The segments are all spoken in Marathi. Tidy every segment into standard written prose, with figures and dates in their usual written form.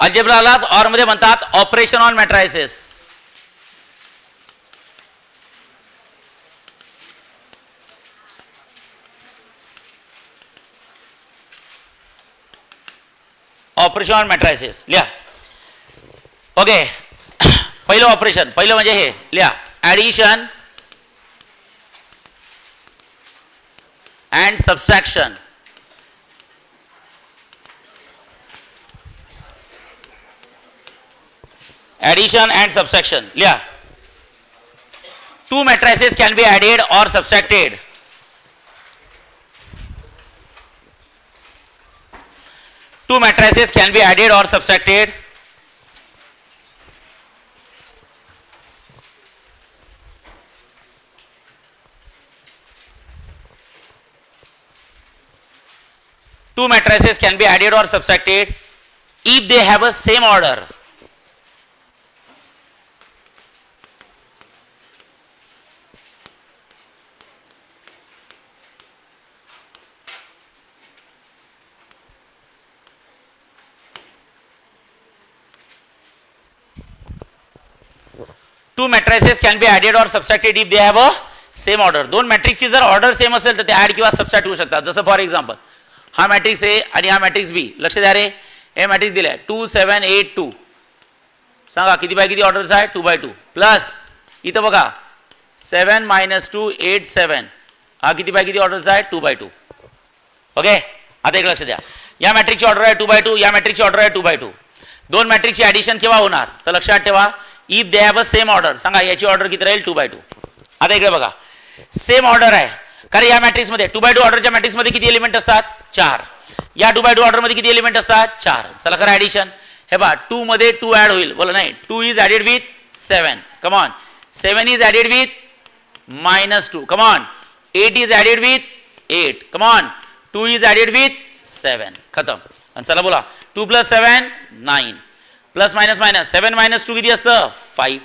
अल्जेब्रालाच ऑर मध्ये म्हणतात operation on matrices. Operation on matrices लिहा. ओके, पहिलं ऑपरेशन, पहिलं म्हणजे हे लिहा, addition and subtraction. Addition and subtraction. Yeah. Two matrices can be added or subtracted. Two matrices can be added or subtracted. Two matrices can be added or subtracted if they have a same order. Two matrices can be added or subtracted if they have a same order. दोन मॅट्रिक्सची जर ऑर्डर सेम असेल तर ते ऍड किंवा सबट्रॅक्ट होऊ शकतात. जसं फॉर एक्झाम्पल हा मॅट्रिक्स ए आणि हा मॅट्रिक्स बी. लक्ष द्या रे, हे मॅट्रिक्स दिलाय 2 7 8 2. सांगा किती बाय किती ऑर्डरचा आहे? 2/2 प्लस इथं बघा 7 - 2 8 7. हा किती बाय किती ऑर्डरचा आहे? 2/2. ओके, आता एक लक्ष द्या, या मॅट्रिक्सची ऑर्डर आहे 2/2, या मॅट्रिक्सची ऑर्डर आहे 2/2. दोन मॅट्रिक्सची ॲडिशन केव्हा होणार? तर लक्षात ठेवा, if they have a same order. सांगा याची ऑर्डर किती राहील? 2/2. आता इकडे बघा, सेम ऑर्डर आहे, कारण या मॅट्रिक्स मध्ये 2/2 ऑर्डरच्या मॅट्रिक्स मध्ये किती एलिमेंट असतात? 4. या 2/2 ऑर्डर मध्ये किती एलिमेंट असतात? 4. चला करा ॲडिशन. हे बघा 2 मध्ये 2 ऍड होईल, बोला नाही, 2 is added with 7. Come on. 7 is added with -2. Come on. 8 is added with 8. Come on. 2 is added with 7. खतम. आणि चला बोला 2 + 7 9. प्लस मायनस मायनस 7 - 2 किती असतं? 5.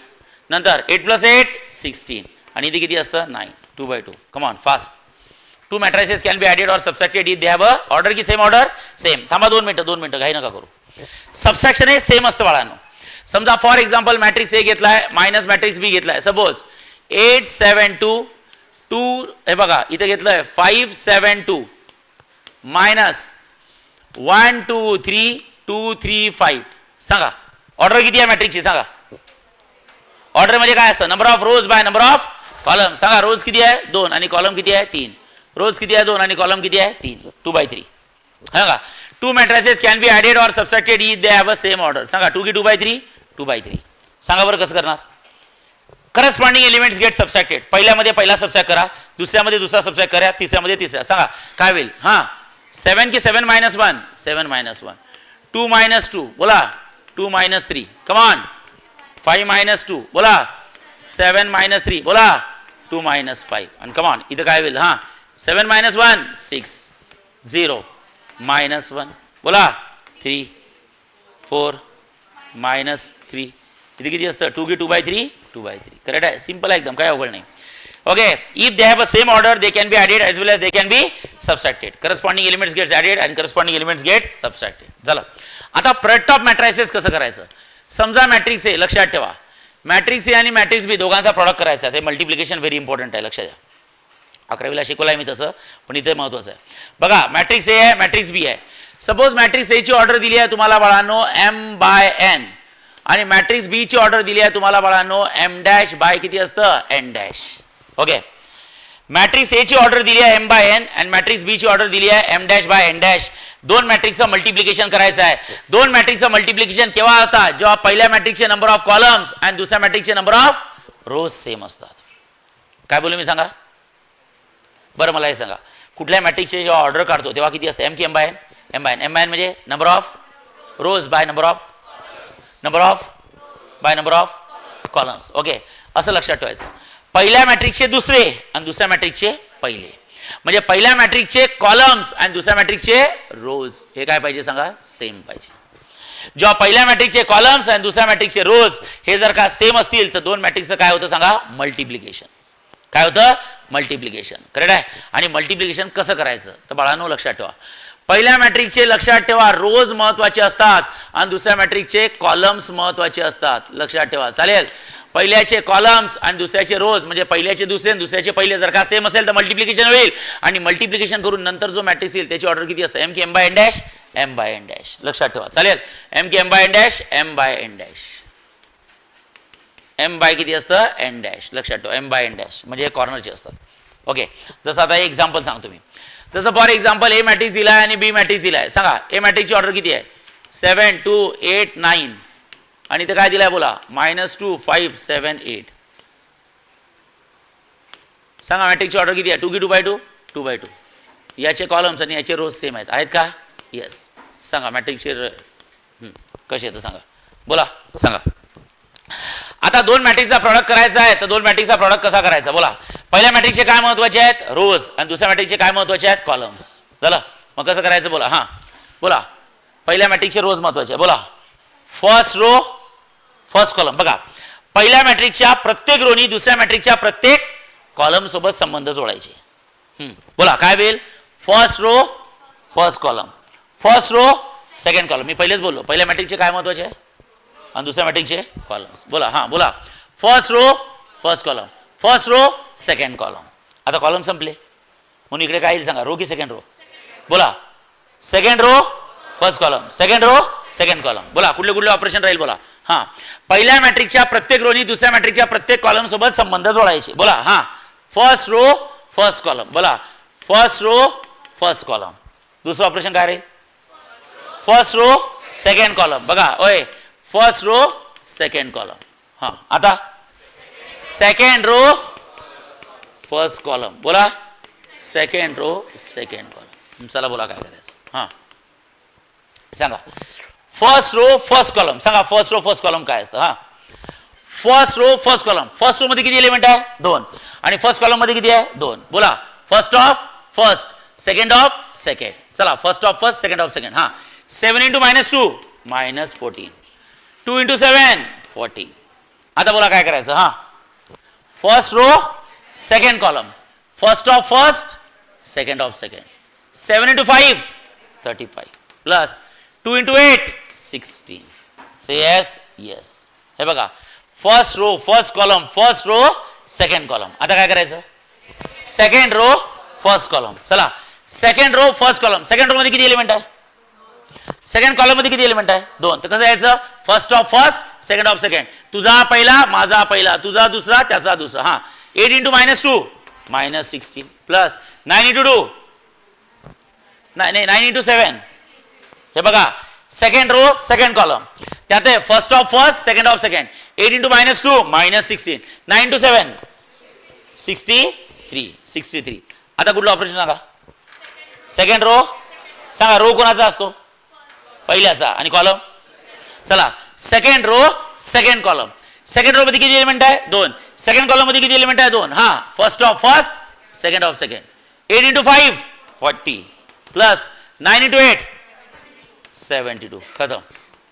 नंतर 8 + 8 16. आणि इथे किती असतं? 9. 2/2. Come on fast. Two matrices can be added or subtracted if they have a order. की सेम ऑर्डर? सेम. थांबा 2 मिनिटं घाई नका करू. सबट्रॅक्शन हे सेम असतं बाळांनो. समजा फॉर एक्झाम्पल मॅट्रिक्स ए घेतलाय मायनस मॅट्रिक्स बी घेतलाय. सपोज 8 7 2 2. हे बघा इथे घेतलंय 5 7 2 मायनस 1 2 3 2 3 5. सांगा ऑर्डर किती आहे मॅट्रिक्सची? सांगा. ऑर्डर म्हणजे काय असतं? Number of rose by number of column. सांगा रोज किती आहे? 2 आणि कॉलम किती आहे? 3. रोज किती आहे? 2 आणि कॉलम किती आहे? 3. 2/3. सांगा two matrices can be added or subtracted if they have a same order. सांगा 2 की 2/3? 2/3. सांगा बरं कसं करणार? Corresponding elements get subtracted. पहिल्यामध्ये पहिला सबट्रॅक्ट करा, दुसऱ्यामध्ये दुसरा सबट्रॅक्ट करा, तिसऱ्यामध्ये तिसरा. सांगा काय होईल? हां 7 की 7 - 1 7 - 1. 2 - 2 बोला 2 - 3. Come on. 5 - 2 बोला 7 - 3 बोला 2 - 5. आणि कम ऑन इथं काय होईल? हां 7 - 1 6 0 -1 बोला 3 4 -3. इथे किती असतं? 2 की 2/3? 2/3. करेक्ट आहे. सिंपल आहे एकदम, काय अवघड नाही. Okay, if they have a same order they can be added as well as they can be subtracted. Corresponding elements gets added and corresponding elements gets subtracted. झालं. आता प्रोडक्ट ऑफ मॅट्रायसेस कसं करायचं? समजा मॅट्रिक्स ए, लक्षात ठेवा मॅट्रिक्स ए आणि मॅट्रिक्स बी दोघांचा प्रॉडक्ट करायचा. ते मल्टिप्लिकेशन व्हेरी इम्पॉर्टंट आहे, लक्षात द्या. 11वीला शिकवलं आहे मी तसं, पण इथे महत्त्वाचं आहे. बघा मॅट्रिक्स ए आहे, मॅट्रिक्स बी आहे. सपोज मॅट्रिक्स ए ची ऑर्डर दिली आहे तुम्हाला बाळांनो m/n आणि मॅट्रिक्स बी ची ऑर्डर दिली आहे तुम्हाला बाळांनो m' किती असतं? n'. ओके, मॅट्रिक्स ए ची ऑर्डर दिली आहे m/n आणि मॅट्रिक्स बी ची ऑर्डर दिली आहे m'/n'. दोन मॅट्रिक्सचं मल्टिप्लिकेशन करायचं आहे. दोन मॅट्रिक्सचं मल्टिप्लिकेशन केव्हा होता? जेव्हा पहिल्या मॅट्रिक्सचे नंबर ऑफ कॉलम्स आणि दुसऱ्या मॅट्रिक्सचे नंबर ऑफ रोज सेम असतात. काय बोलू मी? सांगा बरं मला हे सांगा, कुठल्या मॅट्रिक्सचे जेव्हा ऑर्डर काढतो तेव्हा किती असते? m की m/n? m/n. m/n म्हणजे number of rose by number of columns. Okay, असं लक्षात ठेवायचं. पहिल्या मॅट्रिक्सचे दुसरे आणि दुसऱ्या मॅट्रिक्सचे पहिले. म्हणजे पहिल्या मॅट्रिक्सचे कॉलम्स आणि दुसऱ्या मॅट्रिक्सचे रोज हे काय पाहिजे? सांगा सेम पाहिजे. जेव्हा पहिल्या मॅट्रिक्सचे कॉलम्स आणि दुसऱ्या मॅट्रिक्सचे रोज हे जर का सेम असतील तर दोन मॅट्रिक्सचं काय होतं? सांगा मल्टिप्लिकेशन. काय होतं? मल्टिप्लिकेशन. करेक्ट आहे. आणि मल्टिप्लिकेशन कसं करायचं तर बाळांनो लक्षात ठेवा, पहिल्या मॅट्रिक्सचे लक्षात ठेवा रोज महत्वाचे असतात आणि दुसऱ्या मॅट्रिक्सचे कॉलम्स महत्वाचे असतात, लक्षात ठेवा. चालेल. पहिल्याचे कॉलम्स आणि दुसऱ्याचे रोज, म्हणजे पहिल्याचे दुसरे दुसऱ्याचे पहिले जर का सेम असेल तर मल्टिप्लिकेशन होईल आणि मल्टिप्लिकेशन करून नंतर जो मॅट्रिक्स येईल त्याची ऑर्डर किती असते, एम की M by N dash, M by N dash, लक्षात ठेवा. चालेल. एम की M by N dash, M by N dash, M by किती असतं, एन डॅश, लक्षात ठेवा. एम बाय एन डॅश म्हणजे हे कॉर्नरचे असतात. ओके. जसं आता एक्झाम्पल सांगतो मी. जसं फॉर एक्झाम्पल ए मॅट्रिक्स दिला आहे आणि बी मॅट्रिक्स दिला आहे. सांगा ए मॅट्रिक्सची ऑर्डर किती आहे, 7 2 8 9 आणि ते काय दिलाय बोला, -2 5 7 8. सांगा मॅट्रिक्सची ऑर्डर किती आहे, 2 की 2/2, 2/2. याचे कॉलम्स आणि याचे रोज सेम आहेत का, येस. सांगा मॅट्रिक्सचे कसे येतं सांगा, बोला सांगा. आता दोन मॅट्रिक्सचा प्रॉडक्ट करायचा आहे तर दोन मॅट्रिक्सचा प्रॉडक्ट कसा करायचा बोला. पहिल्या मॅट्रिक्सचे काय महत्वाचे आहेत, रोज, आणि दुसऱ्या मॅट्रिक्सचे काय महत्वाचे आहेत, कॉलम्स. झालं. मग कसं करायचं बोला. हां बोला. पहिल्या मॅट्रिक्सचे रोज महत्वाचे बोला. First row first column. बघा पहिल्या मॅट्रिक्सच्या प्रत्येक रोनी दुसऱ्या मॅट्रिक्सच्या प्रत्येक कॉलम सोबत संबंध जोडायचे. बोला काय होईल, first row first column, first row second column. मी पहिलेच बोललो पहिल्या मॅट्रिक्सचे काय महत्वाचे आहे आणि दुसऱ्या मॅट्रिक्सचे कॉलम्स. बोला. हां बोला. First row first column, first row second column. आता कॉलम संपले म्हणून इकडे काय येईल सांगा, रो की सेकंड रो, बोला. Second row first column, second row second column. बोला कुठले कुठले ऑपरेशन राहील बोला. हां पहिल्या मॅट्रिक्सच्या प्रत्येक रोनी दुसऱ्या मॅट्रिक्सच्या प्रत्येक कॉलम सोबत संबंध जोडायचे. बोला. हां फर्स्ट रो फर्स्ट कॉलम, बोला. First row first column. दुसरं ऑपरेशन काय राहील, फर्स्ट रो सेकंड कॉलम. बघा ओय, फर्स्ट रो सेकंड कॉलम. हां आता सेकंड रो फर्स्ट कॉलम, बोला. Second row second column. चला बोला काय करायचं. हां सांगा. First row first column. सांगा फर्स्ट रो फर्स्ट कॉलम काय असतं. हां first row first column. First row मध्ये किती एलिमेंट आहे, 2, आणि फर्स्ट कॉलम मध्ये किती आहे, 2. बोला. First of first, second of second. चला first of first, second of second. हां 7 × -2 -14, 2 × 7 40. आता बोला काय करायचं. हां first row second column, first of first, second of second. 7 × 5 35 plus 2 × 8 16. से येस येस. हे बघा first row first column, first row second column. आता काय करायचं, सेकंड रो फर्स्ट कॉलम. चला second row first column. Second row मध्ये किती एलिमेंट आहे, सेकंड कॉलम मध्ये किती एलिमेंट आहे, 2. तर कसं यायचं, first of first, second of second. तुझा पहिला माझा पहिला, तुझा दुसरा त्याचा दुसरा. हां 8 × -2 -16 प्लस 9 × 2 9 × 7. हे बघा सेकंड रो सेकंड कॉलम, त्यात आहे first of first, second of second. 8 × -2 -16, 9 × 7 63. आता कुठलं ऑपरेशन सांगा, सेकंड रो. सांगा रो कोणाचा असतो, पहिल्याचा, आणि कॉलम. चला second row second column. Second row मध्ये किती एलिमेंट आहे, 2. सेकंड कॉलम मध्ये किती एलिमेंट आहे, 2. हां first of first, second of second. 8 × 5 40 plus 9 × 8 72. खतम.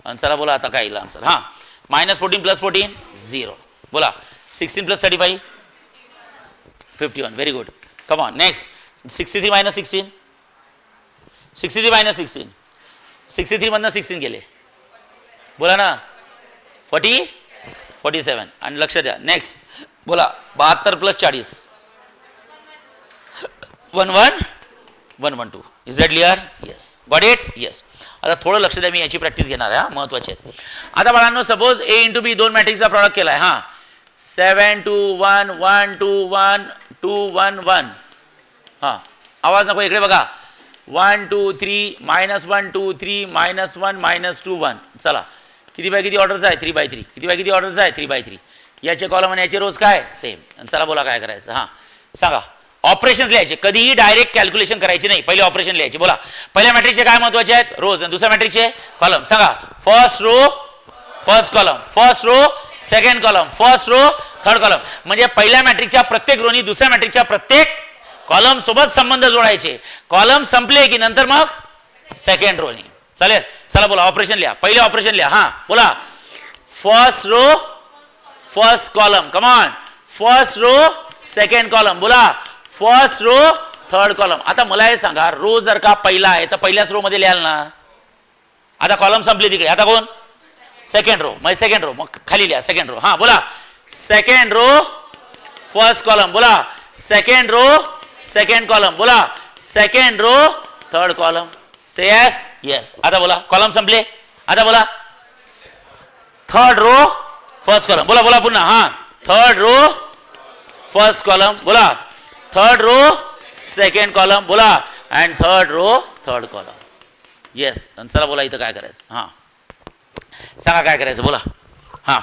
आणि चला बोला आता काय येईल आन्सर. हां -14 + 14 0. बोला 16 + 35 51. Very good. Come on next. 63 - 16, 63 - 16, 63 मधनं 16 गेले. बोला ना 40 47. आणि लक्ष द्या नेक्स्ट. बोला 72 + 40 11 112. Is that clear, yes. Got it, yes. आता थोडं लक्ष द्या, मी याची प्रॅक्टिस घेणार आहे. महत्वाची आहे. आता बाळांनो सपोज A × B दोन मॅट्रिक्सचा प्रॉडक्ट केला आहे. हां 7 2 1 1 2 1 2 1 1. हां आवाज नको, इकडे बघा. 1 2 3 -1 2 3 -1 -2 1. चला किती बाय किती ऑर्डरचा आहे, 3/3. किती बाय किती ऑर्डरचा आहे, 3/3. याचे कॉलम आणि याचे रोज काय सेम. चला बोला काय करायचं. हां सांगा. ऑपरेशन लिहायचे, कधीही डायरेक्ट कॅल्क्युलेशन करायचे नाही, पहिले ऑपरेशन लिहायचे. बोला पहिल्या मॅट्रिक्सचे काय महत्वाचे आहेत, रोज, आणि दुसऱ्या मॅट्रिक्सचे कॉलम. सांगा first row first column, first row second column, first row third column. म्हणजे पहिल्या मॅट्रिक्सच्या प्रत्येक रोनी दुसऱ्या मॅट्रिक्सच्या प्रत्येक कॉलम सोबत संबंध जोडायचे. कॉलम संपले की नंतर मग सेकंड रोनी. चालेल. चला बोला ऑपरेशन लिहा, पहिले ऑपरेशन लिहा. हां बोला first row first column. Come on. First row second column. बोला फर्स्ट रो थर्ड कॉलम. आता मला हे सांगा, रो जर का पहिला आहे तर पहिल्याच रो मध्ये लिहाल ना. आता कॉलम संपले तिकडे, आता कोण सेकंड रो, मग सेकंड रो, मग खाली लिहा सेकंड रो. हा बोला सेकंड रो फर्स्ट कॉलम, बोला सेकंड रो सेकंड कॉलम, बोला सेकंड रो थर्ड कॉलम. से यस यस. आता बोला कॉलम संपले. आता बोला थर्ड रो फर्स्ट कॉलम, बोला बोला पुन्हा. हा थर्ड रो फर्स्ट कॉलम, बोला थर्ड रो सेकंड कॉलम, बोला and third row third column. Yes. चला बोला इथं काय करायचं. हा सांगा काय करायचं बोला. हा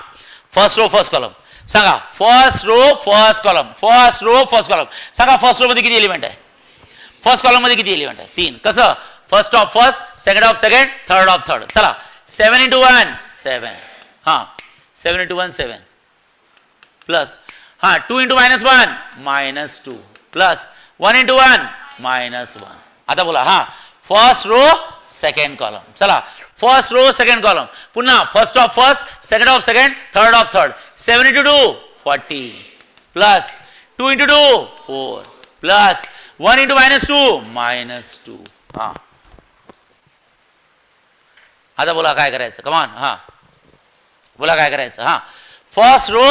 फर्स्ट रो फर्स्ट कॉलम सांगा. First row first column, first row first column सांगा. फर्स्ट रो मध्ये किती एलिमेंट आहे. फर्स्ट कॉलम मध्ये किती एलिमेंट आहे. 3. कसं first of first, second of second, third of third. चला 7 into 1 7. हा 7 into 1 7 प्लस हा 2 into -1 -2 प्लस 1 into 1 -1. आता बोला हा फर्स्ट रो सेकंड कॉलम. चला फर्स्ट रो सेकंड कॉलम पुन्हा first of first, second of second, third of third. 7 into 2 40 plus 2 into 2 4 plus 1 into -2 -2. हा आता बोला काय करायचं. कमान. हा बोला काय करायचं. हा फर्स्ट रो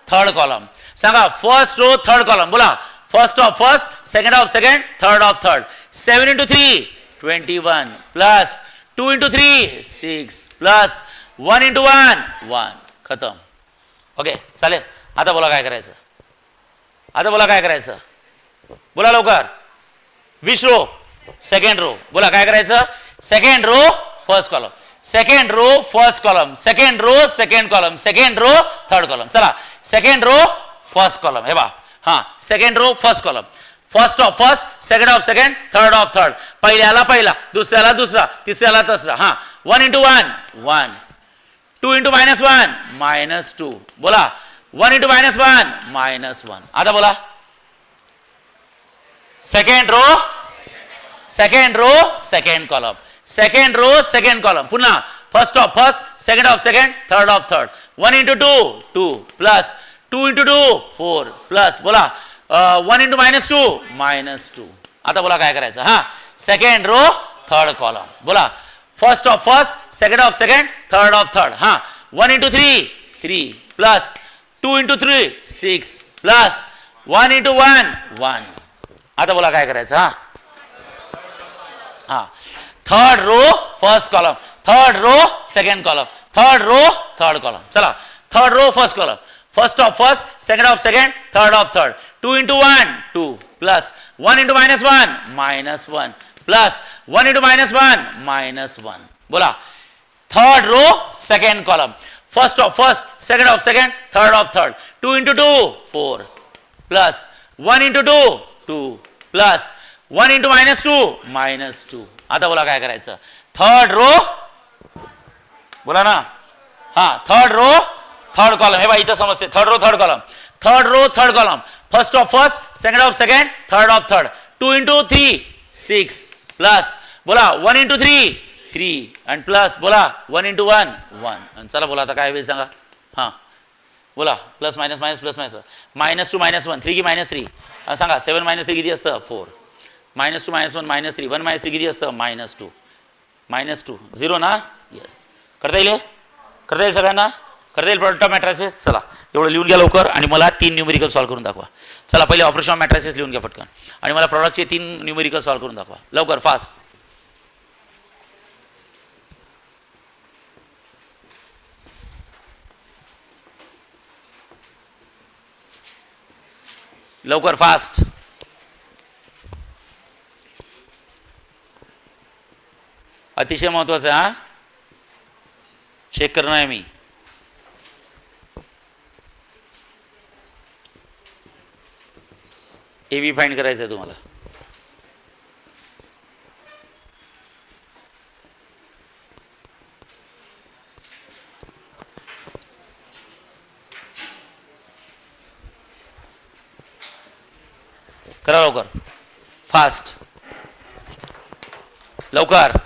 थर्ड कॉलम सांगा. फर्स्ट रो थर्ड कॉलम, बोला first of first, second of second, third of third. 7 into 3 21 plus 2 into 3 6 plus 1 into 1 1. खतम. ओके चालेल. आता बोला काय करायचं. आता बोला काय करायचं. बोला लवकर. विच रो सेकंड रो, बोला काय करायचं. Second row first column, second row first column, second row second column, second row third column. चला सेकंड रो फर्स्ट कॉलम. हे बा हा second row first column. First of first, second of second, third of third. पहिल्याला पहिला, दुसऱ्याला दुसरा, तिसऱ्याला तिसरा. हा 1 into 1 1, 2 into -1 -2. बोला 1 into -1 -1. आता बोला second row second column, second row second column. पुन्हा first of first, second of second, third of third. 1 into 2 2 plus 2 into 2 4 plus बोला 1 into -2 -2. आता बोला काय करायचं. हा सेकंड रो थर्ड कॉलम, बोला first of first, second of second, third of third. हा 1 into 3 3 plus 2 into 3 6 plus 1 into 1 1. आता बोला काय करायचं. हा हा third row first column, third row second column, third row third column. चला third row first column. First of first, second of second, third of third. 2 into 1 2 plus 1 into -1 -1 plus 1 into -1 -1. बोला third row second column. First of first, second of second, third of third. 2 into 2 4 plus 1 into 2 2 plus 1 into -2 -2. आता बोला काय करायचं. थर्ड रो बोला ना. हा थर्ड रो थर्ड कॉलम. हे बा इथं समजते. Third row third column, third row third column. First of first, second of second, third of third. 2 into 3 6 plus बोला 1 into 3 3 आणि प्लस बोला 1 into 1 1. चला बोला आता काय होईल सांगा. हा बोला plus minus minus plus minus -2 -1 3 की -3. सांगा 7 -3 किती असतं 4. -2 -1 -3 1 -3 किती असतं -2 -2 0 ना. येस करता येईल. करता येईल सगळ्यांना. करता येईल प्रॉडक्ट ऑफ मॅट्रायसेस. चला एवढं लिहून घ्या लवकर आणि मला 3 न्यूमेरिकल सॉल्व करून दाखवा. चला पहिले ऑपरेशन ऑफ मॅट्रायसेस लिहून घ्या पटकन आणि मला प्रॉडक्टचे 3 न्यूमेरिकल सॉल्व करून दाखवा लवकर फास्ट. लवकर फास्ट. अतिशय महत्वाचं. हा चेक करणं आहे मी. एबी फाइंड करायचं आहे तुम्हाला. करा लवकर फास्ट लवकर.